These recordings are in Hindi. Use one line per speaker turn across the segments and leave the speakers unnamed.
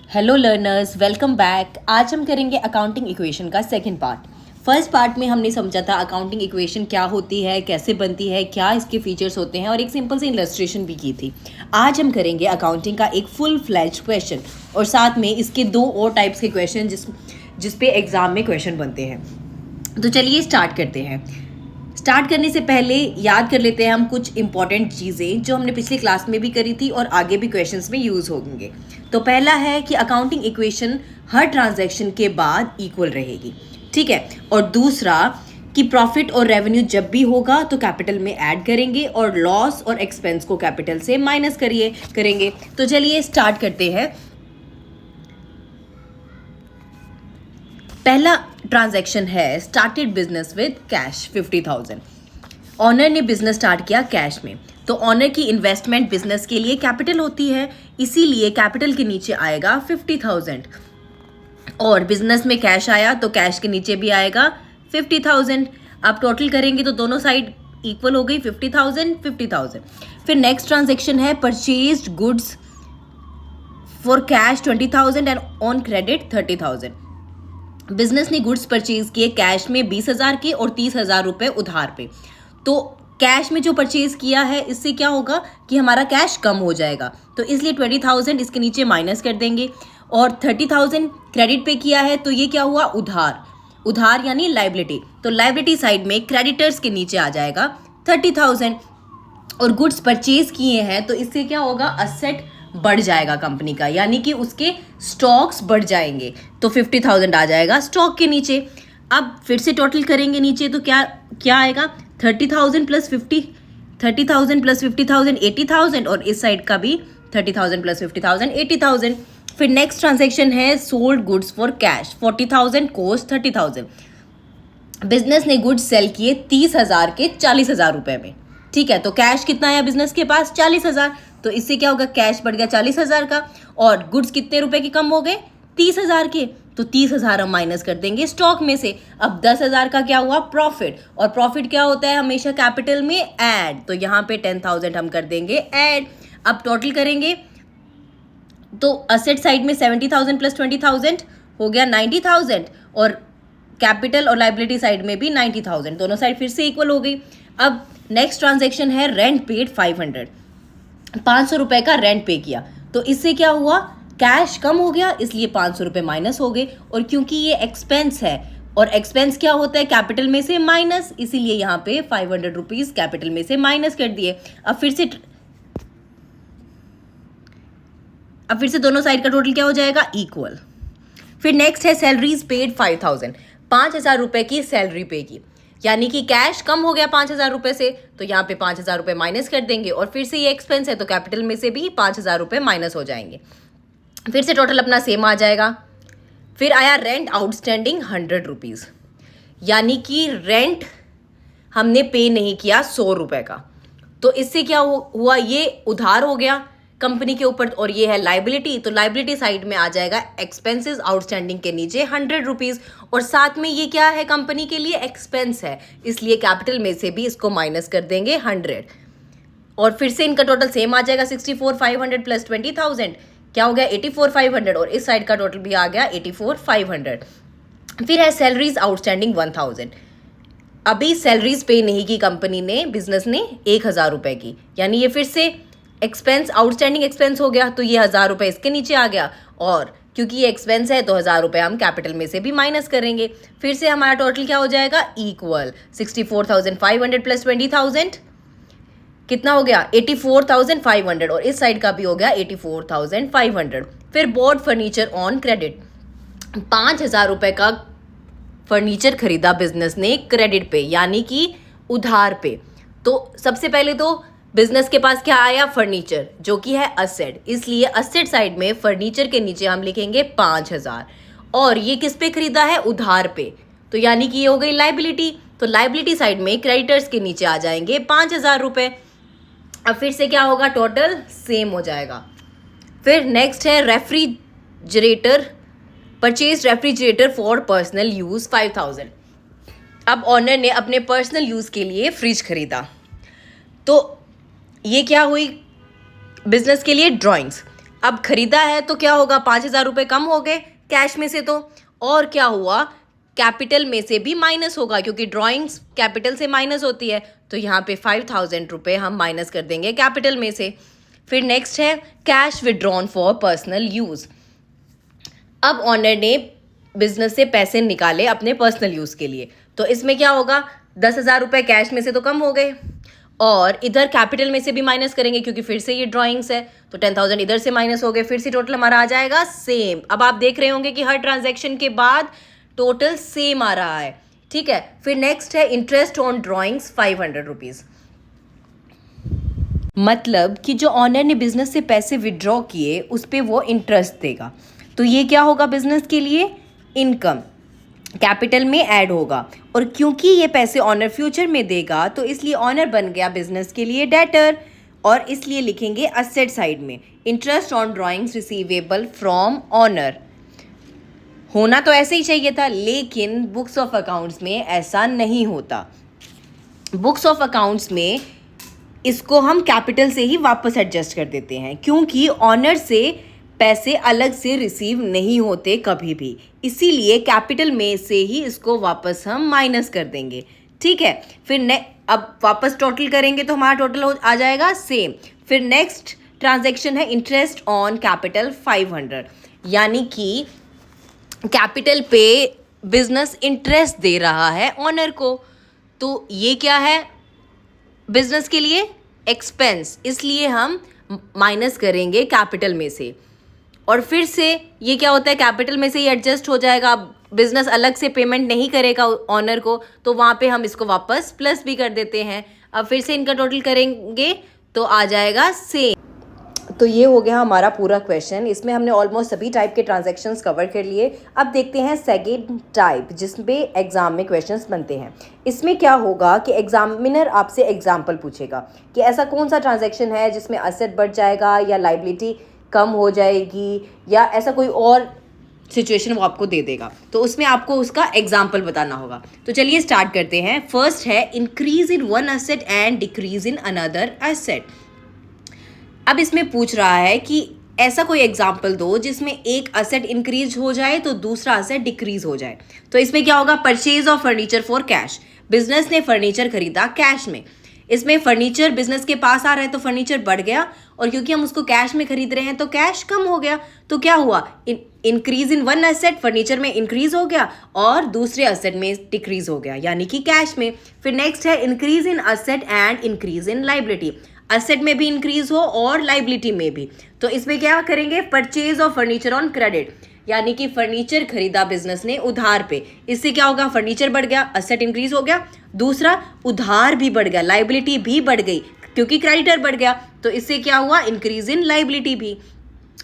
Hello learners, welcome back. आज हम करेंगे अकाउंटिंग इक्वेशन का सेकंड पार्ट। फर्स्ट पार्ट में हमने समझा था अकाउंटिंग इक्वेशन क्या होती है, कैसे बनती है, क्या इसके फीचर्स होते हैं और एक सिंपल सी इलस्ट्रेशन भी की थी। आज हम करेंगे अकाउंटिंग का एक फुल फ्लैज क्वेश्चन और साथ में इसके दो और टाइप्स के क्वेश्चन जिस पे एग्जाम में क्वेश्चन बनते हैं। तो चलिए स्टार्ट करते हैं। स्टार्ट करने से पहले याद कर लेते हैं हम कुछ इंपॉर्टेंट चीज़ें जो हमने पिछली क्लास में भी करी थी और आगे भी क्वेश्चंस में यूज़ होंगे। तो पहला है कि अकाउंटिंग इक्वेशन हर ट्रांजैक्शन के बाद इक्वल रहेगी, ठीक है। और दूसरा कि प्रॉफिट और रेवेन्यू जब भी होगा तो कैपिटल में ऐड करेंगे और लॉस और एक्सपेंस को कैपिटल से माइनस करेंगे। तो चलिए स्टार्ट करते हैं। पहला ट्रांजैक्शन है started business with cash 50,000। Owner ने बिजनेस स्टार्ट किया कैश में, तो ऑनर की इन्वेस्टमेंट बिजनेस के लिए कैपिटल होती है, इसीलिए कैपिटल के नीचे आएगा 50,000। और बिजनेस में कैश आया तो कैश के नीचे भी आएगा 50,000। आप टोटल करेंगे तो दोनों साइड इक्वल हो गई, 50,000। फिर नेक्स्ट ट्रांजैक्शन है purchased goods for cash 20,000 and on credit 30,000। Business ने गुड्स परचेज किए कैश में 20,000 के और 30,000 रुपए उधार पे। तो कैश में जो परचेज किया है इससे क्या होगा कि हमारा कैश कम हो जाएगा, तो इसलिए 20,000 इसके नीचे माइनस कर देंगे। और 30,000 क्रेडिट पे किया है तो ये क्या हुआ, उधार यानी लाइबिलिटी। तो लाइबिलिटी साइड में क्रेडिटर्स के नीचे आ जाएगा 30,000। और गुड्स परचेज किए हैं तो इससे क्या होगा, असेट बढ़ जाएगा कंपनी का, यानी कि उसके स्टॉक्स बढ़ जाएंगे, तो 50,000 आ जाएगा स्टॉक के नीचे। अब फिर से टोटल करेंगे नीचे तो क्या आएगा, 30,000 प्लस 50,000 80,000 और इस साइड का भी 30,000 प्लस 50,000 80,000। फिर नेक्स्ट ट्रांजेक्शन है sold goods for cash 40,000 cost 30,000। Business ने गुड्स सेल किए 30,000 के 40,000 रुपए में, ठीक है। तो कैश कितना आया बिजनेस के पास, 40,000। तो इससे क्या होगा, कैश बढ़ गया 40,000 का और गुड्स कितने रुपए के कम हो गए, 30,000 के। तो 30,000 हम माइनस कर देंगे स्टॉक में से। अब 10,000 का क्या हुआ, प्रॉफिट। और प्रॉफिट क्या होता है, हमेशा कैपिटल में ऐड, तो यहाँ पे 10,000 हम कर देंगे ऐड। अब टोटल करेंगे तो असेट साइड में 70,000 प्लस 20,000 हो गया 90,000 और कैपिटल और लाइबिलिटी साइड में भी 90,000, दोनों साइड फिर से इक्वल हो गई। अब नेक्स्ट ट्रांजेक्शन है रेंट पेड 500 रुपए का रेंट पे किया, तो इससे क्या हुआ, कैश कम हो गया, इसलिए 500 रुपए माइनस हो गए। और क्योंकि ये एक्सपेंस है और एक्सपेंस क्या होता है, कैपिटल में से माइनस, इसीलिए यहाँ पे 500 रुपीज कैपिटल में से माइनस कर दिए। अब फिर से दोनों साइड का टोटल क्या हो जाएगा, इक्वल। फिर नेक्स्ट है सैलरीज पेड 5,000 रुपए की सैलरी पे की, यानी कि कैश कम हो गया 5,000 रुपए से, तो यहाँ पे 5,000 रुपए माइनस कर देंगे। और फिर से ये एक्सपेंस है तो कैपिटल में से भी 5,000 रुपए माइनस हो जाएंगे। फिर से टोटल अपना सेम आ जाएगा। फिर आया रेंट आउटस्टैंडिंग 100 रुपीज़, यानी कि रेंट हमने पे नहीं किया 100 रुपए का, तो इससे क्या हुआ, ये उधार हो गया कंपनी के ऊपर और ये है लाइबिलिटी, तो लाइबिलिटी साइड में आ जाएगा एक्सपेंसेस आउटस्टैंडिंग के नीचे 100 रुपीज़। और साथ में ये क्या है, कंपनी के लिए एक्सपेंस है, इसलिए कैपिटल में से भी इसको माइनस कर देंगे 100। और फिर से इनका टोटल सेम आ जाएगा 64,500 प्लस 20,000 क्या हो गया 84,500 और इस साइड का टोटल भी आ गया 84,500। फिर है सैलरीज आउटस्टैंडिंग 1,000। अभी सैलरीज पे नहीं की कंपनी ने, बिजनेस ने 1,000 रुपए की, यानी ये फिर से एक्सपेंस आउटस्टैंडिंग एक्सपेंस हो गया, तो ये 1,000 रुपए इसके नीचे आ गया। और क्योंकि ये एक्सपेंस है तो 1,000 रुपए हम कैपिटल में से भी माइनस करेंगे। फिर से हमारा टोटल क्या हो जाएगा, इक्वल 64,500 प्लस 20,000 कितना हो गया 84,500 और इस साइड का भी हो गया 84,500। फिर बोर्ड फर्नीचर ऑन क्रेडिट, 5,000 रुपए का फर्नीचर खरीदा बिजनेस ने क्रेडिट पे, यानी कि उधार पे। तो सबसे पहले तो बिजनेस के पास क्या आया, फर्नीचर, जो कि है असेट, इसलिए असेट साइड में फर्नीचर के नीचे हम लिखेंगे 5,000। और ये किस पे खरीदा है, उधार पे, तो यानी कि ये हो गई लाइबिलिटी, तो लाइबिलिटी साइड में क्रेडिटर्स के नीचे आ जाएंगे 5,000 रुपए। अब फिर से क्या होगा, टोटल सेम हो जाएगा। फिर नेक्स्ट है refrigerator, purchase refrigerator for personal use 5,000। अब ऑनर ने अपने पर्सनल यूज के लिए फ्रिज खरीदा, तो ये क्या हुई, बिजनेस के लिए ड्राइंग्स। अब खरीदा है तो क्या होगा, 5,000 रुपये कम हो गए कैश में से तो, और क्या हुआ, कैपिटल में से भी माइनस होगा क्योंकि ड्राइंग्स कैपिटल से माइनस होती है, तो यहाँ पे 5,000 रुपये हम माइनस कर देंगे कैपिटल में से। फिर नेक्स्ट है cash withdrawn for personal use. अब ऑनर ने बिजनेस से पैसे निकाले अपने पर्सनल यूज़ के लिए, तो इसमें क्या होगा, 10,000 रुपये कैश में से तो कम हो गए, और इधर कैपिटल में से भी माइनस करेंगे क्योंकि फिर से ये ड्राइंग्स है, तो 10,000 इधर से माइनस हो गए, फिर से टोटल हमारा आ जाएगा सेम। अब आप देख रहे होंगे कि हर ट्रांजैक्शन के बाद टोटल सेम आ रहा है, ठीक है। फिर नेक्स्ट है इंटरेस्ट ऑन ड्राइंग्स 500 रुपीज़। मतलब कि जो ऑनर ने बिजनेस से पैसे विड्रॉ किए उस पर वो इंटरेस्ट देगा, तो ये क्या होगा बिजनेस के लिए, इनकम कैपिटल में ऐड होगा। और क्योंकि ये पैसे ऑनर फ्यूचर में देगा तो इसलिए ऑनर बन गया बिजनेस के लिए डेटर, और इसलिए लिखेंगे असेट साइड में interest on drawings receivable from owner. होना तो ऐसे ही चाहिए था, लेकिन बुक्स ऑफ अकाउंट्स में ऐसा नहीं होता। बुक्स ऑफ अकाउंट्स में इसको हम कैपिटल से ही वापस एडजस्ट कर देते हैं क्योंकि ऑनर से पैसे अलग से रिसीव नहीं होते कभी भी, इसीलिए कैपिटल में से ही इसको वापस हम माइनस कर देंगे, ठीक है। फिर अब वापस टोटल करेंगे तो हमारा टोटल आ जाएगा सेम। फिर नेक्स्ट ट्रांजैक्शन है इंटरेस्ट ऑन कैपिटल 500, यानी कि कैपिटल पे बिजनेस इंटरेस्ट दे रहा है ऑनर को, तो ये क्या है बिजनेस के लिए एक्सपेंस, इसलिए हम माइनस करेंगे कैपिटल में से। और फिर से ये क्या होता है, कैपिटल में से ही एडजस्ट हो जाएगा, बिजनेस अलग से पेमेंट नहीं करेगा ऑनर को, तो वहाँ पे हम इसको वापस प्लस भी कर देते हैं। अब फिर से इनका टोटल करेंगे तो आ जाएगा सेम। तो ये हो गया हमारा पूरा क्वेश्चन। इसमें हमने ऑलमोस्ट सभी टाइप के ट्रांजैक्शंस कवर कर लिए। अब देखते हैं सेकेंड टाइप जिसमें एग्जाम में क्वेश्चंस बनते हैं। इसमें क्या होगा कि एग्जामिनर आपसे एग्जाम्पल पूछेगा कि ऐसा कौन सा ट्रांजैक्शन है जिसमें असेट बढ़ जाएगा या लाइबिलिटी कम हो जाएगी, या ऐसा कोई और सिचुएशन वो आपको दे देगा, तो उसमें आपको उसका एग्जाम्पल बताना होगा। तो चलिए स्टार्ट करते हैं। फर्स्ट है increase in one asset and decrease in another asset. अब इसमें पूछ रहा है कि ऐसा कोई एग्जाम्पल दो जिसमें एक असेट इंक्रीज हो जाए तो दूसरा असेट डिक्रीज हो जाए। तो इसमें क्या होगा, purchase of furniture for cash, business ने फर्नीचर खरीदा कैश में। इसमें फर्नीचर बिजनेस के पास आ रहा है तो फर्नीचर बढ़ गया, और क्योंकि हम उसको कैश में खरीद रहे हैं तो कैश कम हो गया। तो क्या हुआ, increase in one asset, furniture में इंक्रीज हो गया और दूसरे असेट में डिक्रीज हो गया, यानी कि कैश में। फिर नेक्स्ट है increase in asset and increase in liability, asset में भी इंक्रीज हो और लाइबिलिटी में भी। तो इसमें क्या करेंगे, purchase of furniture on credit, यानी कि फर्नीचर खरीदा बिजनेस ने उधार पे, इससे क्या होगा, फर्नीचर बढ़ गया, असेट इंक्रीज हो गया, दूसरा उधार भी बढ़ गया, लाइबिलिटी भी बढ़ गई क्योंकि क्रेडिटर बढ़ गया, तो इससे क्या हुआ, इंक्रीज इन लाइबिलिटी भी।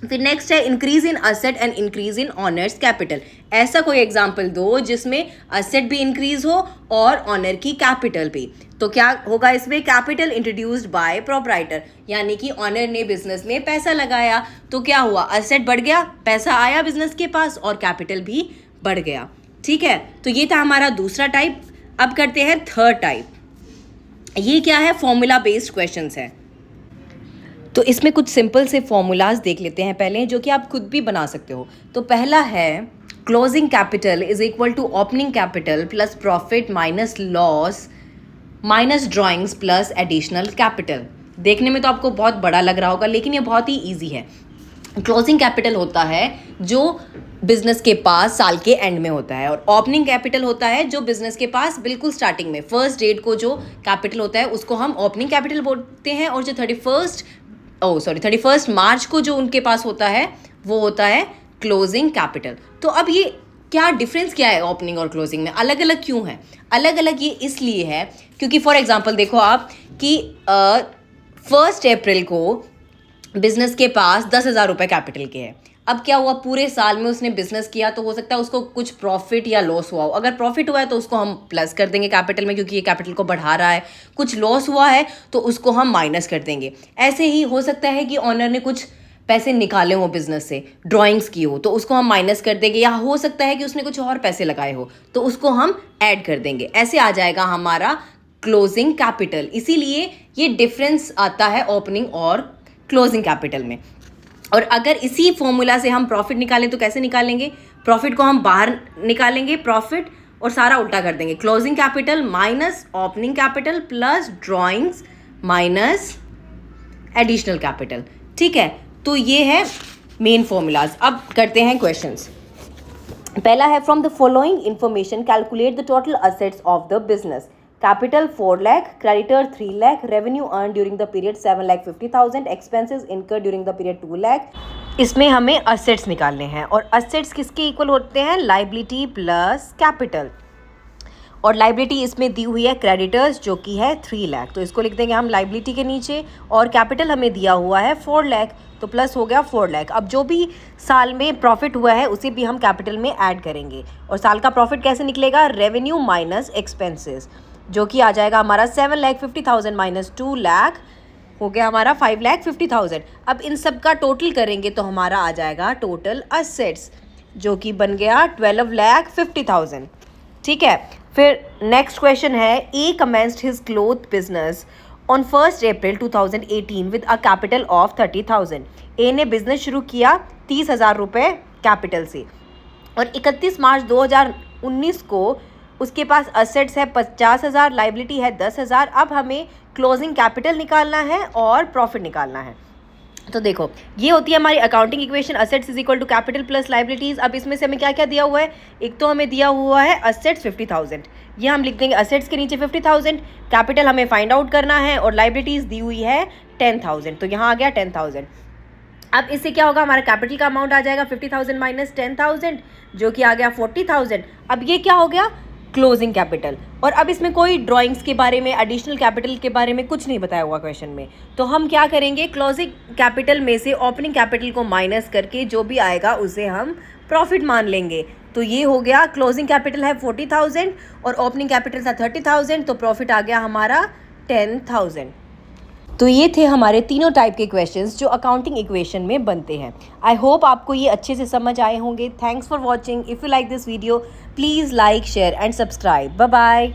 फिर नेक्स्ट है increase in asset and increase in honours capital. ऐसा कोई एग्जांपल दो जिसमें असेट भी इंक्रीज हो और ऑनर की कैपिटल भी। तो क्या होगा इसमें, कैपिटल इंट्रोड्यूस्ड बाय प्रोप्राइटर, यानी कि ऑनर ने बिजनेस में पैसा लगाया तो क्या हुआ, असेट बढ़ गया, पैसा आया बिजनेस के पास और कैपिटल भी बढ़ गया, ठीक है। तो ये था हमारा दूसरा टाइप। अब करते हैं थर्ड टाइप। ये क्या है, फॉर्मूला बेस्ड क्वेश्चंस है। तो इसमें कुछ सिंपल से फॉर्मूलाज देख लेते हैं पहले, जो कि आप खुद भी बना सकते हो। तो पहला है closing capital is equal to opening capital plus profit minus loss minus drawings plus additional capital. देखने में तो आपको बहुत बड़ा लग रहा होगा, लेकिन ये बहुत ही ईजी है। क्लोजिंग कैपिटल होता है जो बिजनेस के पास साल के एंड में होता है, और ओपनिंग कैपिटल होता है जो बिजनेस के पास बिल्कुल स्टार्टिंग में फर्स्ट डेट को जो कैपिटल होता है उसको हम ओपनिंग कैपिटल बोलते हैं, और जो 31 मार्च को जो उनके पास होता है वो होता है क्लोजिंग कैपिटल। तो अब ये क्या डिफरेंस क्या है ओपनिंग और क्लोजिंग में, अलग अलग क्यों है? अलग अलग ये इसलिए है क्योंकि फॉर एग्जांपल देखो आप कि 1 अप्रैल को बिजनेस के पास 10,000 रुपये कैपिटल के हैं। अब क्या हुआ, पूरे साल में उसने बिजनेस किया तो हो सकता है उसको कुछ प्रॉफिट या लॉस हुआ हो। अगर प्रॉफिट हुआ है तो उसको हम प्लस कर देंगे कैपिटल में क्योंकि ये कैपिटल को बढ़ा रहा है। कुछ लॉस हुआ है तो उसको हम माइनस कर देंगे। ऐसे ही हो सकता है कि ऑनर ने कुछ पैसे निकाले हो बिजनेस से, ड्राइंग्स की हो तो उसको हम माइनस कर देंगे, या हो सकता है कि उसने कुछ और पैसे लगाए हो तो उसको हम ऐड कर देंगे। ऐसे आ जाएगा हमारा क्लोजिंग कैपिटल। इसीलिए ये डिफरेंस आता है ओपनिंग और क्लोजिंग कैपिटल में। और अगर इसी फॉर्मूला से हम प्रॉफिट निकालें तो कैसे निकालेंगे? प्रॉफिट को हम बाहर निकालेंगे, प्रॉफिट, और सारा उल्टा कर देंगे। Closing capital minus opening capital plus drawings minus additional capital. ठीक है, तो ये है मेन फॉर्मूलाज। अब करते हैं क्वेश्चंस। पहला है from the following information calculate the total assets of the business. Capital 4 lakh, creditor 3 lakh, revenue earn during the period 7,50,000, expenses इनकर ड्यूरिंग द पीरियड 2 लाख। इसमें हमें असेट्स निकालने हैं और असेट्स किसके इक्वल होते हैं? Liability plus capital. और लाइबिलिटी इसमें दी हुई है क्रेडिटर्स जो कि है 3 लाख, तो इसको लिख देंगे हम लाइबिलिटी के नीचे। और कैपिटल हमें दिया हुआ है 4 लाख, तो प्लस हो गया 4 लाख। अब जो भी साल में प्रॉफिट हुआ है उसे भी हम कैपिटल में ऐड करेंगे। और साल का प्रॉफिट कैसे निकलेगा? रेवेन्यू माइनस एक्सपेंसेस, जो कि आ जाएगा हमारा 7,50,000 माइनस 2 लाख, हो गया हमारा 5,50,000। अब इन सब का टोटल करेंगे तो हमारा आ जाएगा टोटल असेट्स, जो कि बन गया 12,50,000। ठीक है, फिर नेक्स्ट क्वेश्चन है A commenced his cloth business on 1 April 2018 with a capital of 30,000। A ने बिजनेस शुरू किया 30,000 रुपये कैपिटल से, और 31 मार्च 2019 को उसके पास असेट्स है 50,000, लाइबिलिटी है 10,000। अब हमें क्लोजिंग कैपिटल निकालना है और प्रॉफिट निकालना है। तो देखो, ये होती है हमारी accounting equation, assets is equal to capital plus liabilities. अब इसमें से हमें क्या क्या दिया हुआ है? एक तो हमें दिया हुआ है असेट्स 50,000, ये हम लिख देंगे असेट्स के नीचे 50,000। कैपिटल हमें फाइंड आउट करना है और लाइबिलिटीज दी हुई है 10,000, तो यहाँ आ गया 10,000। अब इससे क्या होगा? हमारा कैपिटल का अमाउंट आ जाएगा 50,000 माइनस 10,000, जो कि आ गया 40,000। अब ये क्या हो गया? Closing capital. और अब इसमें कोई ड्राइंग्स के बारे में, एडिशनल कैपिटल के बारे में कुछ नहीं बताया हुआ क्वेश्चन में, तो हम क्या करेंगे? क्लोजिंग कैपिटल में से ओपनिंग कैपिटल को माइनस करके जो भी आएगा उसे हम प्रॉफिट मान लेंगे। तो ये हो गया, क्लोजिंग कैपिटल है 40,000 और ओपनिंग कैपिटल था 30,000, तो प्रॉफिट आ गया हमारा 10,000। तो ये थे हमारे तीनों टाइप के क्वेश्चंस जो अकाउंटिंग इक्वेशन में बनते हैं। आई होप आपको ये अच्छे से समझ आए होंगे। Thanks for watching. If you like this video please like, share and subscribe. Bye bye.